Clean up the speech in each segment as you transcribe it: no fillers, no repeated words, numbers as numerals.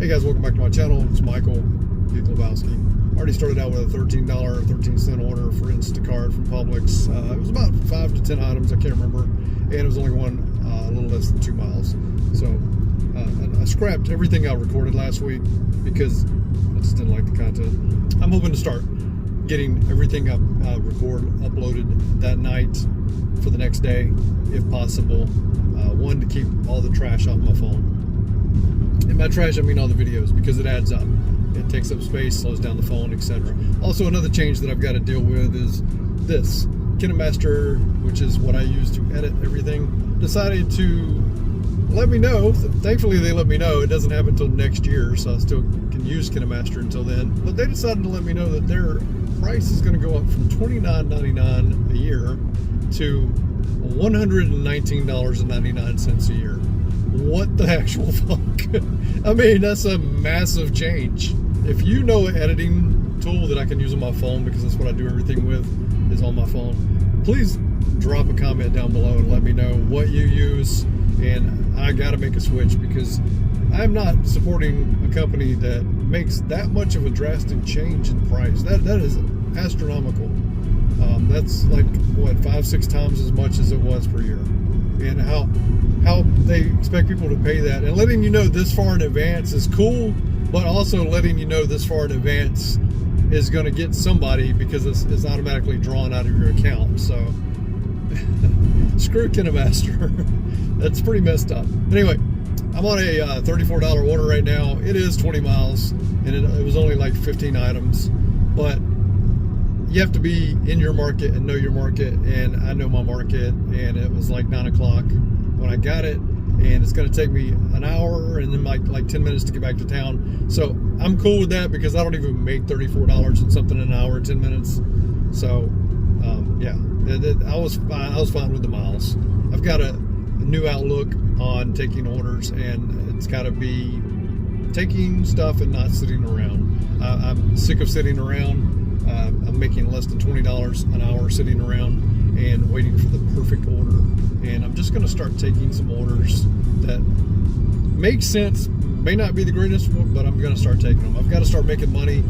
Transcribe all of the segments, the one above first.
Hey guys, welcome back to my channel. It's Michael Lebowski. Already started out with a $13.13 order for Instacart from Publix. It was about 5 to 10 items, I can't remember, and it was only one a little less than 2 miles. So I scrapped everything I recorded last week because I just didn't like the content. I'm hoping to start getting everything I uploaded that night for the next day, if possible. One, to keep all the trash off my phone. And by trash, I mean all the videos, because it adds up. It takes up space, slows down the phone, etc. Also, another change that I've got to deal with is this. KineMaster, which is what I use to edit everything, decided to let me know. Thankfully, they let me know. It doesn't happen until next year, so I still can use KineMaster until then. But they decided to let me know that their price is going to go up from $29.99 a year to $119.99 a year. What the actual fuck? I mean, that's a massive change. If you know an editing tool that I can use on my phone, because that's what I do everything with, is on my phone, please drop a comment down below and let me know what you use. And I gotta make a switch, because I'm not supporting a company that makes that much of a drastic change in price. That is astronomical. That's like, what, 5-6 times as much as it was per year. And how they expect people to pay that, and letting you know this far in advance is cool, but also letting you know this far in advance is going to get somebody, because it's automatically drawn out of your account. So screw KineMaster. That's pretty messed up. Anyway, I'm on a $34 order right now. It is 20 miles, and it was only like 15 items, but you have to be in your market and know your market, and I know my market. And it was like 9 o'clock when I got it, and it's going to take me an hour and then like 10 minutes to get back to town. So I'm cool with that, because I don't even make $34 and something an hour, 10 minutes. So yeah, I was fine with the miles. I've got a new outlook on taking orders, and it's got to be taking stuff and not sitting around. I'm sick of sitting around. I'm making less than $20 an hour sitting around and waiting for the perfect order. And I'm just going to start taking some orders that make sense. May not be the greatest one, but I'm going to start taking them. I've got to start making money.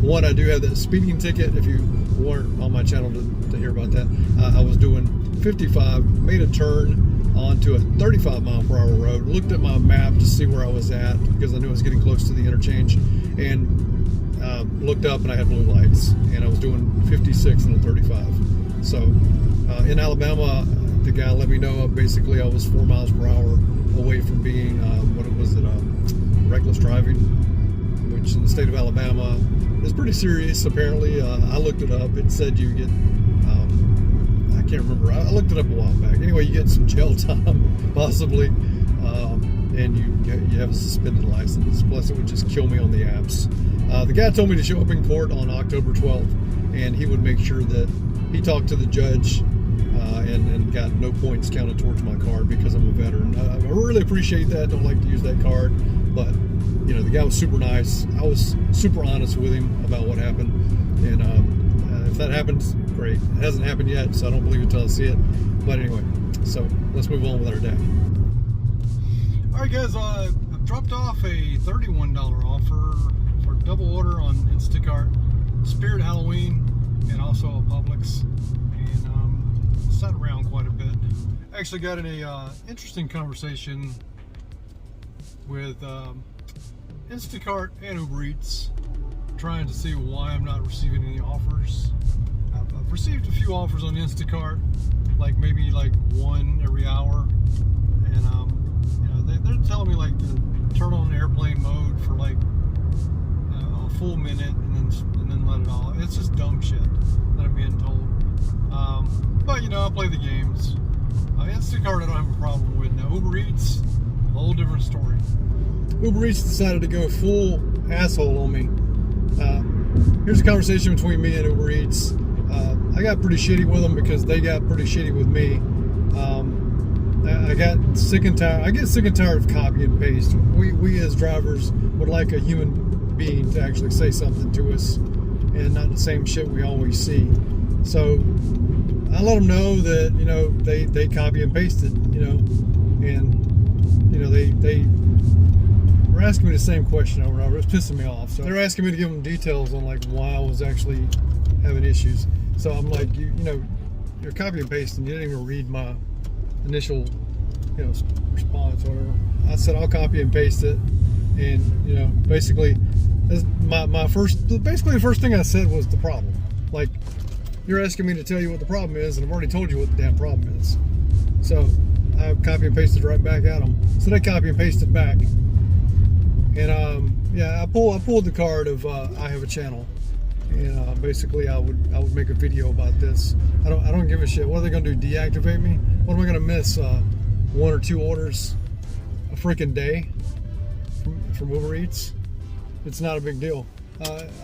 One, I do have that speeding ticket. If you weren't on my channel to hear about that, I was doing 55, made a turn onto a 35 mile per hour road, looked at my map to see where I was at, because I knew I was getting close to the interchange, and looked up, and I had blue lights, and I was doing 56 and a 35. So in Alabama, the guy let me know basically I was 4 miles per hour away from being reckless driving, which in the state of Alabama is pretty serious apparently. I looked it up. It said you get I can't remember, I looked it up a while back. Anyway, you get some jail time possibly, and you have a suspended license. Plus, it would just kill me on the apps. The guy told me to show up in court on October 12th, and he would make sure that he talked to the judge and got no points counted towards my card, because I'm a veteran. I really appreciate that. Don't like to use that card, but you know, the guy was super nice. I was super honest with him about what happened, and if that happens, great. It hasn't happened yet, so I don't believe it until I see it. But anyway, so let's move on with our day. All right, guys, I dropped off a $31 offer for double order on Instacart, Spirit Halloween, and also a Publix, and sat around quite a bit. Actually got in a interesting conversation with Instacart and Uber Eats, trying to see why I'm not receiving any offers. I've received a few offers on Instacart, like maybe like one every hour, and you know, they're telling me like to turn on airplane mode for like a full minute and then let it off. It's just dumb shit that I'm being told. But you know, I play the games. Instacart I don't have a problem with. Now Uber Eats, a whole different story. Uber Eats decided to go full asshole on me. Here's a conversation between me and Uber Eats. I got pretty shitty with them because they got pretty shitty with me. I get sick and tired of copy and paste. We as drivers would like a human being to actually say something to us, and not the same shit we always see. So I let them know that, you know, they copy and pasted, you know, and you know, they were asking me the same question over and over. It was pissing me off. So they're asking me to give them details on like why I was actually having issues. So I'm like, you know, you're copy and pasting. You didn't even read my initial, you know, response or whatever. I said I'll copy and paste it, and you know, basically, basically the first thing I said was the problem. Like, you're asking me to tell you what the problem is, and I've already told you what the damn problem is. So I copy and pasted right back at them. So they copy and pasted back, and yeah, I pulled the card of I have a channel, and basically I would make a video about this. I don't give a shit. What are they gonna do? Deactivate me? What am I gonna miss? 1 or 2 orders a freaking day from Uber Eats? It's not a big deal.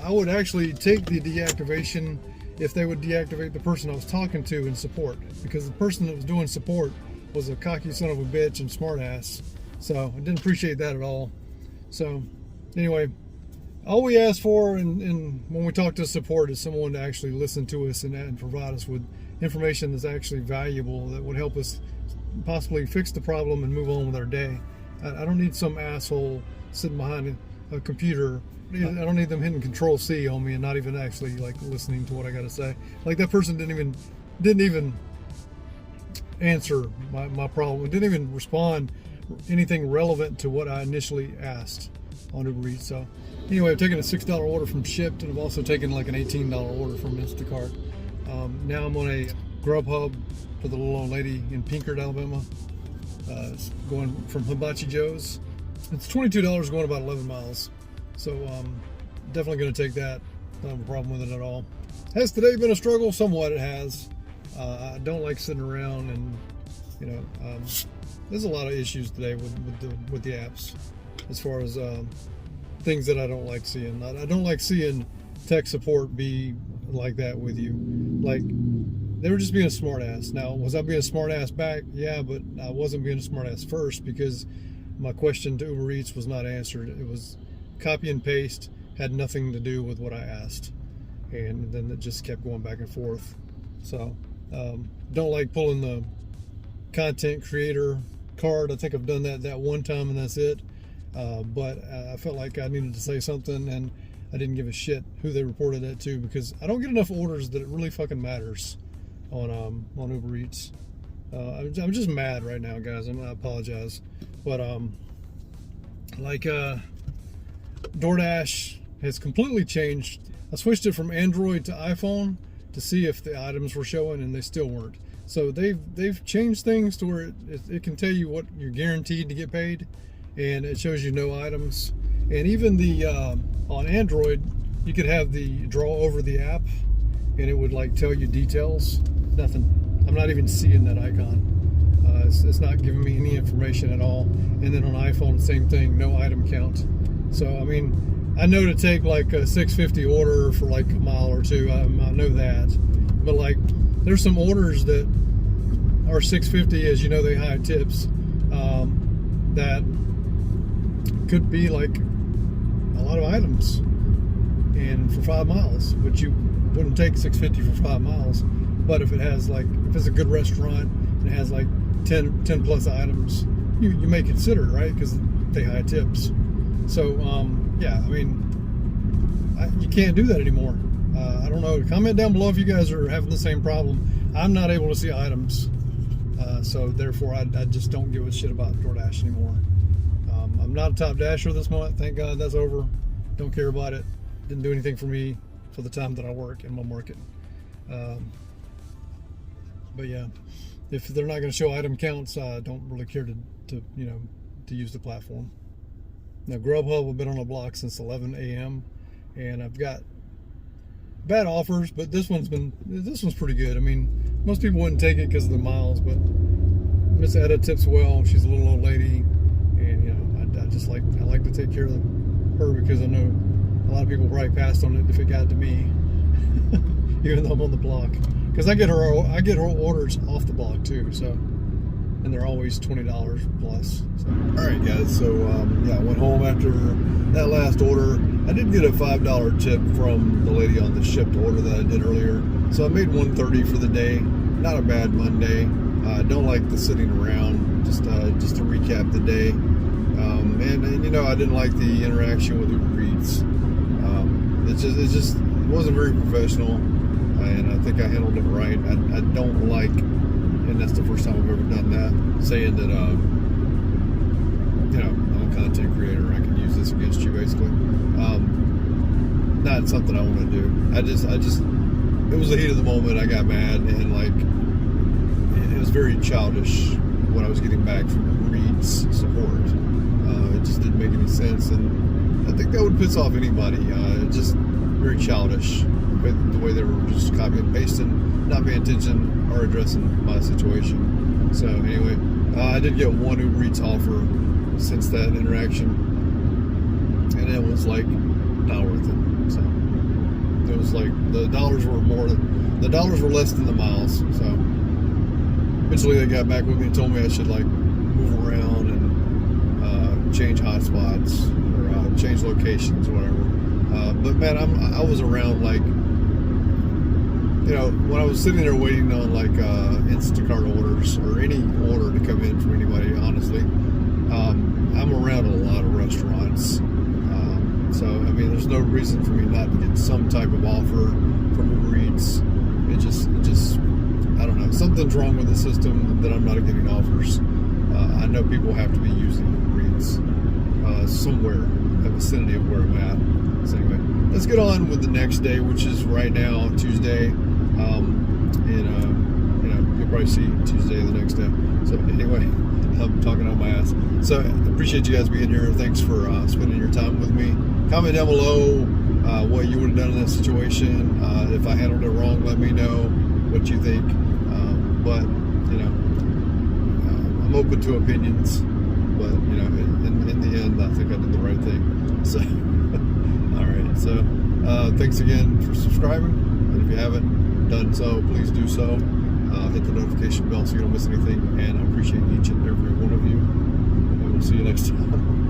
I would actually take the deactivation if they would deactivate the person I was talking to in support, because the person that was doing support was a cocky son of a bitch and smart ass. So I didn't appreciate that at all. So anyway, all we ask for and when we talk to support is someone to actually listen to us and provide us with information that's actually valuable, that would help us possibly fix the problem and move on with our day. I don't need some asshole sitting behind a computer. I don't need them hitting Control-C on me and not even actually like listening to what I got to say. Like, that person didn't even answer my problem. It didn't even respond anything relevant to what I initially asked on Uber Eats. So anyway, I've taken a $6 order from Shipt, and I've also taken like an $18 order from Instacart. Now I'm on a Grubhub for the little old lady in Pinkard, Alabama. It's going from Hibachi Joe's. It's $22 going about 11 miles. So definitely going to take that. Don't have a problem with it at all. Has today been a struggle? Somewhat it has. I don't like sitting around, and you know, there's a lot of issues today with the apps as far as things that I don't like seeing. I don't like seeing tech support be like that with you. Like, they were just being a smart ass. Now, was I being a smart ass back? Yeah, but I wasn't being a smart ass first, because my question to Uber Eats was not answered. It was copy and paste, had nothing to do with what I asked, and then it just kept going back and forth. So don't like pulling the content creator card. I think I've done that one time and that's it. But I felt like I needed to say something, and I didn't give a shit who they reported that to, because I don't get enough orders that it really fucking matters on Uber Eats. I'm just mad right now, guys. I apologize, but like DoorDash has completely changed. I switched it from Android to iPhone to see if the items were showing, and they still weren't. So they've changed things to where it can tell you what you're guaranteed to get paid, and it shows you no items. And even the on Android, you could have the draw over the app, and it would like tell you details. Nothing. I'm not even seeing that icon. It's not giving me any information at all. And then on iPhone, same thing, no item count. So I mean, I know to take like a $6.50 order for like a mile or two. I know that, but like, there's some orders that are $6.50, as you know, they hide tips. That could be like a lot of items, and for 5 miles, which you wouldn't take $6.50 for 5 miles. But if it has like, if it's a good restaurant and it has like 10 plus items, you may consider it, right? Because they hide tips. So yeah, I mean, you can't do that anymore. I don't know. Comment down below if you guys are having the same problem. I'm not able to see items, so therefore I just don't give a shit about DoorDash anymore. I'm not a top dasher this month. Thank God that's over. Don't care about it. Didn't do anything for me for the time that I work in my market. But yeah, if they're not going to show item counts, I don't really care to use the platform. Now, Grubhub, I've been on the block since 11 a.m. and I've got bad offers, but this one's pretty good. I mean, most people wouldn't take it because of the miles, but Miss Etta tips well. She's a little old lady, and you know, I like to take care of her, because I know a lot of people probably passed on it if it got to me, even though I'm on the block. Because I get her orders off the block too, so, and they're always $20 plus. So. All right, guys. So yeah, I went home after that last order. I did get a $5 tip from the lady on the Shipt order that I did earlier, so I made $130 for the day. Not a bad Monday. I don't like the sitting around. Just to recap the day. And you know, I didn't like the interaction with Uber Eats. It wasn't very professional, and I think I handled it right. I don't like, and that's the first time I've ever done that, saying that you know, I'm a content creator, I can use this against you, basically. Not something I want to do. It was the heat of the moment. I got mad, and like, it was very childish what I was getting back from Uber Eats support. It just didn't make any sense, and I think that would piss off anybody. Just very childish, the way they were just copying and pasting, not paying attention or addressing my situation. So anyway, I did get one Uber Eats offer since that interaction, and it was like not worth it. So it was like the dollars were less than the miles. So eventually they got back with me and told me I should like move around and change hotspots or change locations or whatever. But man, I was around, like, you know, when I was sitting there waiting on like Instacart orders or any order to come in from anybody, honestly, I'm around a lot of restaurants. So I mean, there's no reason for me not to get some type of offer from Uber Eats. It just I don't know, something's wrong with the system that I'm not getting offers. I know people have to be using Uber Eats somewhere in the vicinity of where I'm at. So anyway, let's get on with the next day, which is right now, Tuesday. You know, you'll probably see Tuesday the next day. So anyway, I'm talking on my ass. So I appreciate you guys being here. Thanks for spending your time with me. Comment down below what you would have done in that situation. If I handled it wrong, let me know what you think. But you know, I'm open to opinions. But you know, in the end, I think I did the right thing. So, all right. So, thanks again for subscribing. And if you haven't done so, please do so. Hit the notification bell so you don't miss anything. And I appreciate each and every one of you. And we'll see you next time.